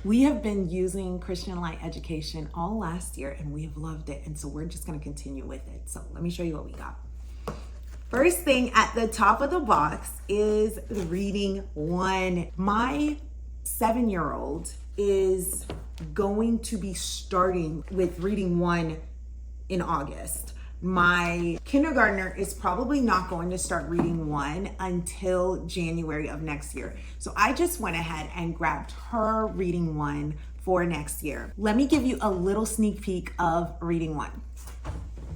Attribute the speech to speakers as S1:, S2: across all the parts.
S1: We have been using Christian Light Education all last year and we have loved it. And so we're just going to continue with it. So let me show you what we got. First thing at the top of the box is reading one. My 7-year-old is going to be starting with reading one in August. My kindergartner is probably not going to start reading one until January of next year. So I just went ahead and grabbed her reading one for next year. Let me give you a little sneak peek of reading one.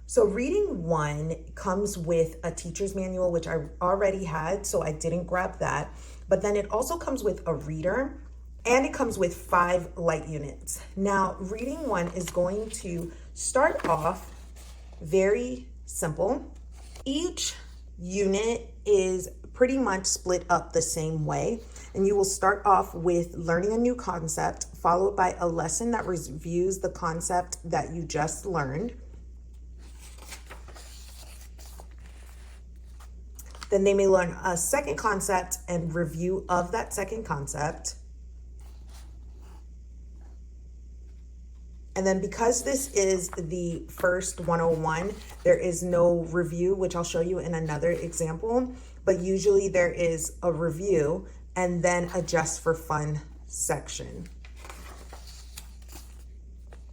S1: So reading one comes with a teacher's manual, which I already had, so I didn't grab that. But then it also comes with a reader and it comes with 5 light units. Now, reading one is going to start off very simple. Each unit is pretty much split up the same way. And you will start off with learning a new concept, followed by a lesson that reviews the concept that you just learned. Then they may learn a second concept and review of that second concept. And then because this is the first 101, there is no review, which I'll show you in another example, but usually there is a review and then a just for fun section.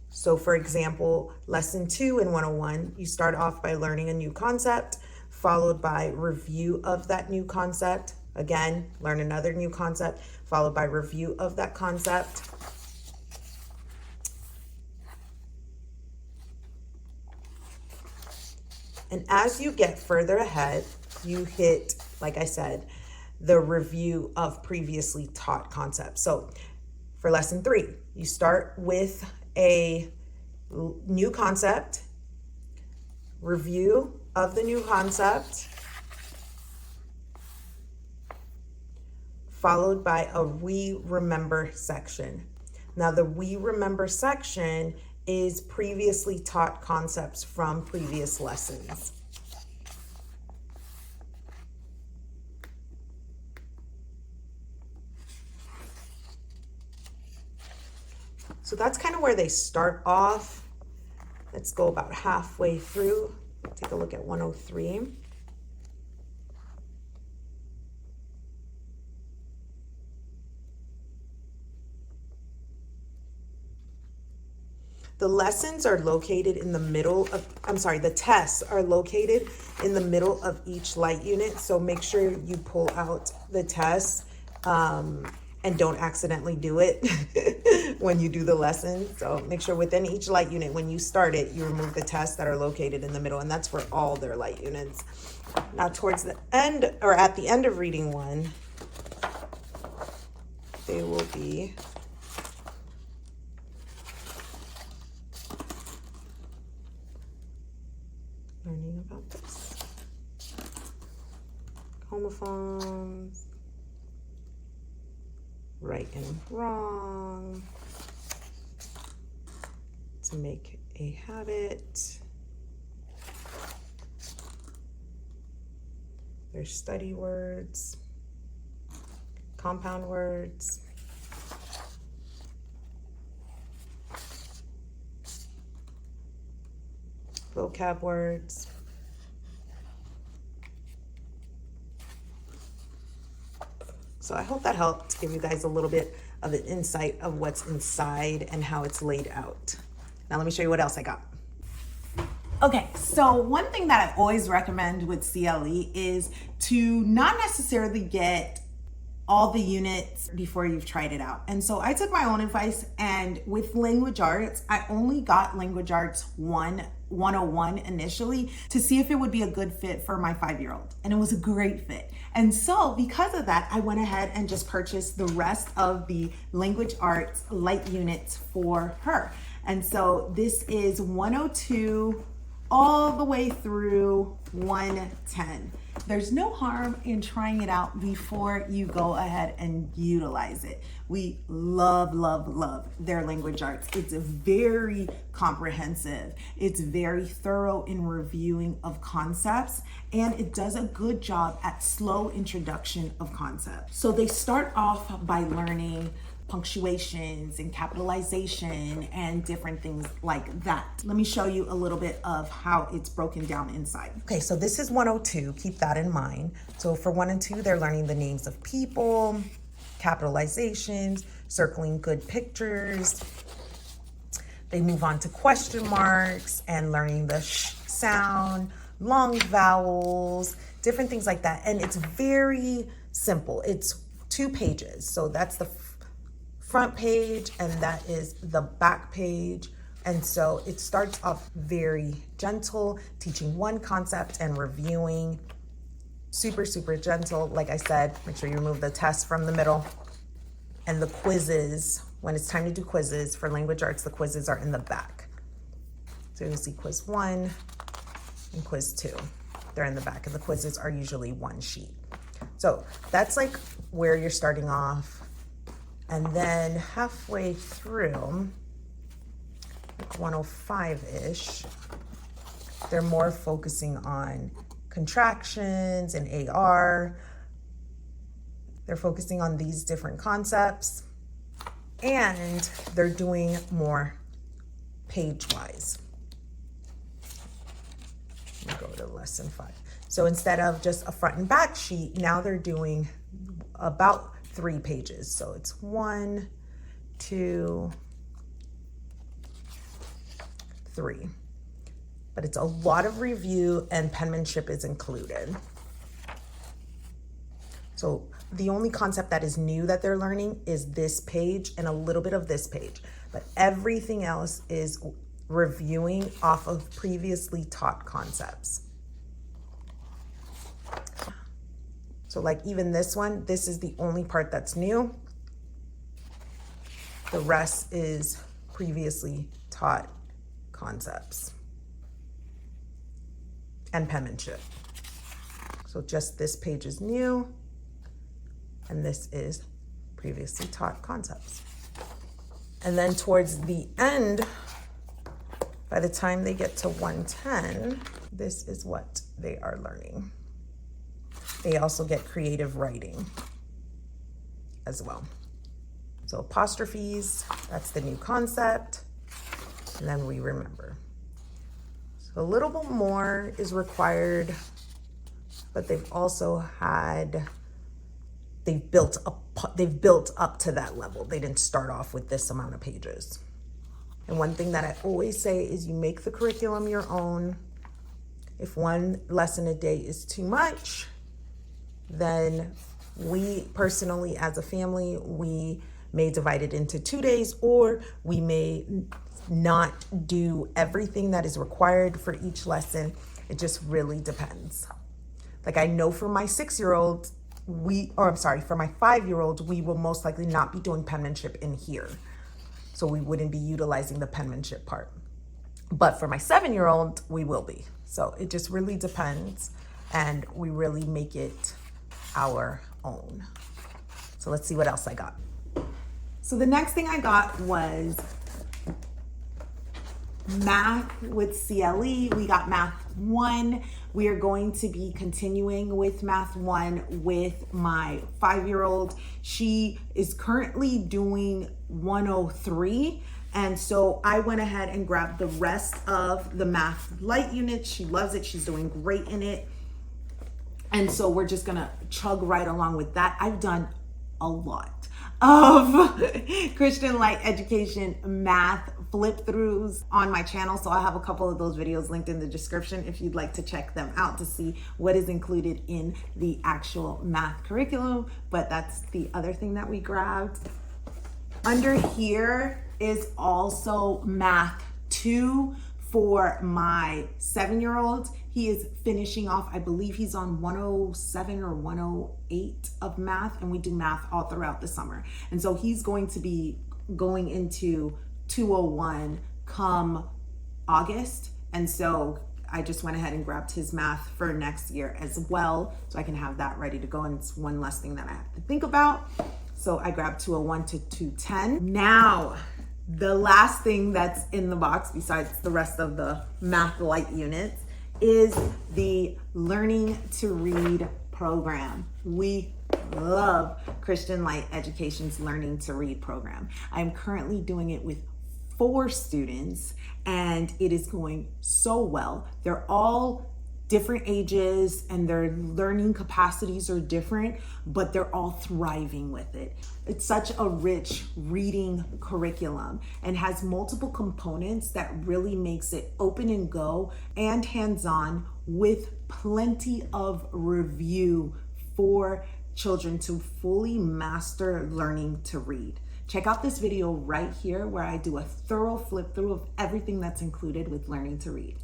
S1: So for example, lesson 2 in 101, you start off by learning a new concept, followed by review of that new concept. Again, learn another new concept, followed by review of that concept. And as you get further ahead, you hit, like I said, the review of previously taught concepts. So for lesson 3, you start with a new concept, review of the new concept, followed by a we remember section. Now the we remember section is previously taught concepts from previous lessons. So that's kind of where they start off. Let's go about halfway through. Take a look at 103. The lessons are located in the middle of, the tests are located in the middle of each light unit. So make sure you pull out the tests and don't accidentally do it when you do the lesson. So make sure within each light unit, when you start it, you remove the tests that are located in the middle, and that's for all their light units. Now towards the end, or at the end of reading one, they will be learning about this. Homophones, right and wrong, to make a habit, their study words, compound words, vocab words, so I hope that helped give you guys a little bit of an insight of what's inside and how it's laid out. Now let me show you what else I got. Okay, so one thing that I always recommend with CLE is to not necessarily get all the units before you've tried it out. And so I took my own advice, and with language arts, I only got language arts 101 initially to see if it would be a good fit for my 5-year-old. And it was a great fit. And so because of that, I went ahead and just purchased the rest of the language arts light units for her. And so this is 102 all the way through 110. There's no harm in trying it out before you go ahead and utilize it. We love, love, love their language arts. It's very comprehensive. It's very thorough in reviewing of concepts, and it does a good job at slow introduction of concepts. So they start off by learning punctuations and capitalization and different things like that. Let me show you a little bit of how it's broken down inside. Okay, so this is 102, keep that in mind. So for 1 and 2, they're learning the names of people, capitalizations, circling good pictures. They move on to question marks and learning the sh sound, long vowels, different things like that. And it's very simple. It's 2 pages. So that's the front page and that is the back page. And so it starts off very gentle, teaching one concept and reviewing. Super, super gentle. Like I said, make sure you remove the test from the middle. And the quizzes, when it's time to do quizzes for language arts, the quizzes are in the back. So you'll see quiz 1 and quiz 2. They're in the back, and the quizzes are usually 1 sheet. So that's like where you're starting off. And then halfway through, like 105-ish, they're more focusing on contractions and AR. They're focusing on these different concepts, and they're doing more page-wise. Go to lesson 5. So instead of just a front and back sheet, now they're doing about 3 pages. So it's 1, 2, 3. But it's a lot of review and penmanship is included. So the only concept that is new that they're learning is this page and a little bit of this page, but everything else is reviewing off of previously taught concepts. So like even this one, this is the only part that's new. The rest is previously taught concepts and penmanship. So just this page is new, and this is previously taught concepts. And then towards the end, by the time they get to 110, this is what they are learning. They also get creative writing as well. So apostrophes, that's the new concept. And then we remember. So a little bit more is required, but they've also had, they've built up to that level. They didn't start off with this amount of pages. And one thing that I always say is you make the curriculum your own. If 1 lesson a day is too much, then we personally as a family, we may divide it into 2 days, or we may not do everything that is required for each lesson. It just really depends. Like I know for my 6-year-old, for my 5-year-old, we will most likely not be doing penmanship in here. So we wouldn't be utilizing the penmanship part. But for my 7-year-old, we will be. So it just really depends, and we really make it our own. So let's see what else I got. So the next thing I got was math with CLE. We got math 1. We are going to be continuing with math 1 with my 5-year-old. She is currently doing 103. And so I went ahead and grabbed the rest of the math light units. She loves it. She's doing great in it. And so we're just gonna chug right along with that. I've done a lot of Christian light education math flip throughs on my channel. So I have a couple of those videos linked in the description if you'd like to check them out to see what is included in the actual math curriculum. But that's the other thing that we grabbed. Under here is also math 2 for my 7-year-old. He is finishing off, I believe he's on 107 or 108 of math, and we do math all throughout the summer. And so he's going to be going into 201 come August. And so I just went ahead and grabbed his math for next year as well, so I can have that ready to go. And it's one less thing that I have to think about. So I grabbed 201 to 210. Now, the last thing that's in the box, besides the rest of the math light units, is the Learning to Read program. We love Christian Light Education's Learning to Read program. I'm currently doing it with 4 students and it is going so well. They're all different ages and their learning capacities are different, but they're all thriving with it. It's such a rich reading curriculum and has multiple components that really makes it open and go and hands-on with plenty of review for children to fully master learning to read. Check out this video right here where I do a thorough flip through of everything that's included with learning to read.